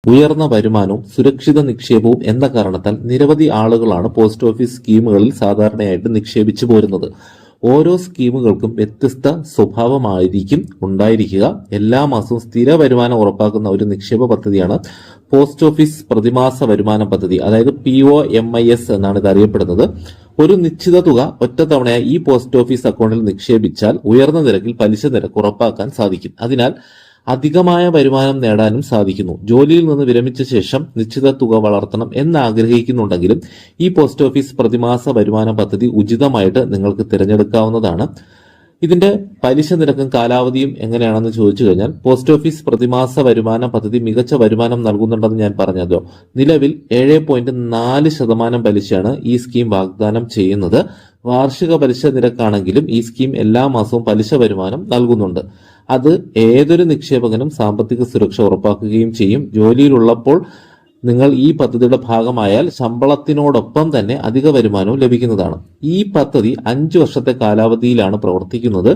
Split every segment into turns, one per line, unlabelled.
ഉയർന്ന വരുമാനവും സുരക്ഷിത നിക്ഷേപവും എന്ന കാരണത്താൽ നിരവധി ആളുകളാണ് പോസ്റ്റ് ഓഫീസ് സ്കീമുകളിൽ സാധാരണയായിട്ട് നിക്ഷേപിച്ചു പോരുന്നത്. ഓരോ സ്കീമുകൾക്കും വ്യത്യസ്ത സ്വഭാവമായിരിക്കും ഉണ്ടായിരിക്കുക. എല്ലാ മാസവും സ്ഥിര വരുമാനം ഉറപ്പാക്കുന്ന ഒരു നിക്ഷേപ പദ്ധതിയാണ് പോസ്റ്റ് ഓഫീസ് പ്രതിമാസ വരുമാന പദ്ധതി, അതായത് POMIS എന്നാണ് ഇത് അറിയപ്പെടുന്നത്. ഒരു നിശ്ചിത തുക ഒറ്റത്തവണയായി ഈ പോസ്റ്റ് ഓഫീസ് അക്കൗണ്ടിൽ നിക്ഷേപിച്ചാൽ ഉയർന്ന നിരക്കിൽ പലിശ നിരക്ക് ഉറപ്പാക്കാൻ സാധിക്കും. അതിനാൽ അധികമായ വരുമാനം നേടാനും സാധിക്കുന്നു. ജോലിയിൽ നിന്ന് വിരമിച്ച ശേഷം നിശ്ചിത തുക വളർത്തണം എന്ന് ആഗ്രഹിക്കുന്നുണ്ടെങ്കിലും ഈ പോസ്റ്റ് ഓഫീസ് പ്രതിമാസ വരുമാന പദ്ധതി ഉചിതമായിട്ട് നിങ്ങൾക്ക് തിരഞ്ഞെടുക്കാവുന്നതാണ്. ഇതിന്റെ പലിശ നിരക്കും കാലാവധിയും എങ്ങനെയാണെന്ന് ചോദിച്ചു കഴിഞ്ഞാൽ, പോസ്റ്റ് ഓഫീസ് പ്രതിമാസ വരുമാന പദ്ധതി മികച്ച വരുമാനം നൽകുന്നുണ്ടെന്ന് ഞാൻ പറഞ്ഞല്ലോ. നിലവിൽ 7.4% പലിശയാണ് ഈ സ്കീം വാഗ്ദാനം ചെയ്യുന്നത്. വാർഷിക പലിശ നിരക്കാണെങ്കിലും ഈ സ്കീം എല്ലാ മാസവും പലിശ വരുമാനം നൽകുന്നുണ്ട്. അത് ഏതൊരു നിക്ഷേപകനും സാമ്പത്തിക സുരക്ഷ ഉറപ്പാക്കുകയും ചെയ്യും. ജോലിയിലുള്ളപ്പോൾ നിങ്ങൾ ഈ പദ്ധതിയുടെ ഭാഗമായാൽ ശമ്പളത്തിനോടൊപ്പം തന്നെ അധിക വരുമാനവും ലഭിക്കുന്നതാണ്. ഈ പദ്ധതി 5 വർഷത്തെ കാലാവധിയിലാണ് പ്രവർത്തിക്കുന്നത്.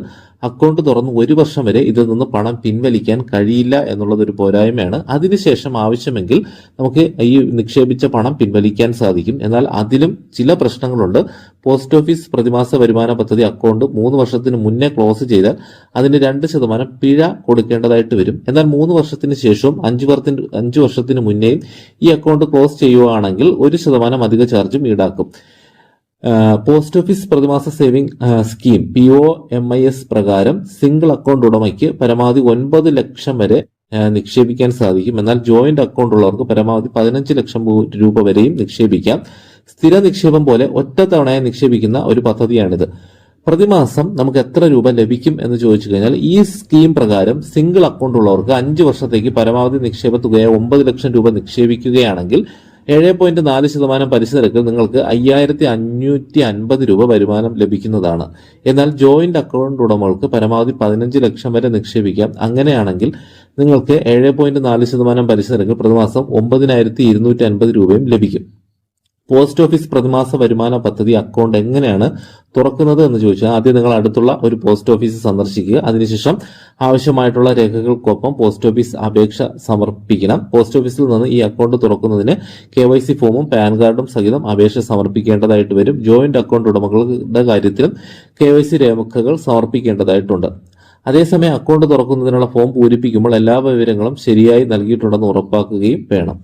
അക്കൗണ്ട് തുറന്ന് 1 വർഷം വരെ ഇതിൽ നിന്ന് പണം പിൻവലിക്കാൻ കഴിയില്ല എന്നുള്ളത് ഒരു പോരായ്മയാണ്. അതിനുശേഷം ആവശ്യമെങ്കിൽ നമുക്ക് ഈ നിക്ഷേപിച്ച പണം പിൻവലിക്കാൻ സാധിക്കും. എന്നാൽ അതിലും ചില പ്രശ്നങ്ങളുണ്ട്. പോസ്റ്റ് ഓഫീസ് പ്രതിമാസ വരുമാന പദ്ധതി അക്കൗണ്ട് 3 വർഷത്തിന് മുന്നേ ക്ലോസ് ചെയ്താൽ അതിന് 2% പിഴ കൊടുക്കേണ്ടതായിട്ട് വരും. എന്നാൽ 3 വർഷത്തിന് ശേഷവും 5 വർഷത്തിന് മുന്നേയും ഈ അക്കൗണ്ട് ക്ലോസ് ചെയ്യുകയാണെങ്കിൽ 1% അധിക ചാർജും ഈടാക്കും. പോസ്റ്റ് ഓഫീസ് പ്രതിമാസ സേവിംഗ് സ്കീം POMIS പ്രകാരം സിംഗിൾ അക്കൗണ്ട് ഉടമയ്ക്ക് പരമാവധി 9 ലക്ഷം വരെ നിക്ഷേപിക്കാൻ സാധിക്കും. എന്നാൽ ജോയിന്റ് അക്കൗണ്ട് ഉള്ളവർക്ക് പരമാവധി 15 ലക്ഷം രൂപ വരെയും നിക്ഷേപിക്കാം. സ്ഥിര നിക്ഷേപം പോലെ ഒറ്റത്തവണയായി നിക്ഷേപിക്കുന്ന ഒരു പദ്ധതിയാണിത്. പ്രതിമാസം നമുക്ക് എത്ര രൂപ ലഭിക്കും എന്ന് ചോദിച്ചു കഴിഞ്ഞാൽ, ഈ സ്കീം പ്രകാരം സിംഗിൾ അക്കൗണ്ട് ഉള്ളവർക്ക് 5 വർഷത്തേക്ക് പരമാവധി നിക്ഷേപ തുകയായ 9 ലക്ഷം രൂപ നിക്ഷേപിക്കുകയാണെങ്കിൽ 7.4% പലിശ നിരക്കിൽ നിങ്ങൾക്ക് 5550 രൂപ വരുമാനം ലഭിക്കുന്നതാണ്. എന്നാൽ ജോയിന്റ് അക്കൗണ്ട് ഉടമകൾക്ക് പരമാവധി 15 ലക്ഷം വരെ നിക്ഷേപിക്കാം. അങ്ങനെയാണെങ്കിൽ നിങ്ങൾക്ക് 7.4% പലിശ നിരക്കിൽ പ്രതിമാസം 9250 രൂപയും ലഭിക്കും. പോസ്റ്റ് ഓഫീസ് പ്രതിമാസ വരുമാന പദ്ധതി അക്കൗണ്ട് എങ്ങനെയാണ് തുറക്കുന്നത് എന്ന് ചോദിച്ചാൽ, ആദ്യം നിങ്ങൾ അടുത്തുള്ള ഒരു പോസ്റ്റ് ഓഫീസ് സന്ദർശിക്കുക. അതിനുശേഷം ആവശ്യമായിട്ടുള്ള രേഖകൾക്കൊപ്പം പോസ്റ്റ് ഓഫീസ് അപേക്ഷ സമർപ്പിക്കണം. പോസ്റ്റ് ഓഫീസിൽ നിന്ന് ഈ അക്കൗണ്ട് തുറക്കുന്നതിന് KYC ഫോമും പാൻ കാർഡും സഹിതം അപേക്ഷ സമർപ്പിക്കേണ്ടതായിട്ട് വരും. ജോയിന്റ് അക്കൗണ്ട് ഉടമകളുടെ കാര്യത്തിലും KYC രേഖകൾ സമർപ്പിക്കേണ്ടതായിട്ടുണ്ട്. അതേസമയം അക്കൗണ്ട് തുറക്കുന്നതിനുള്ള ഫോം പൂരിപ്പിക്കുമ്പോൾ എല്ലാ വിവരങ്ങളും ശരിയായി നൽകിയിട്ടുണ്ടെന്ന് ഉറപ്പാക്കുകയും വേണം.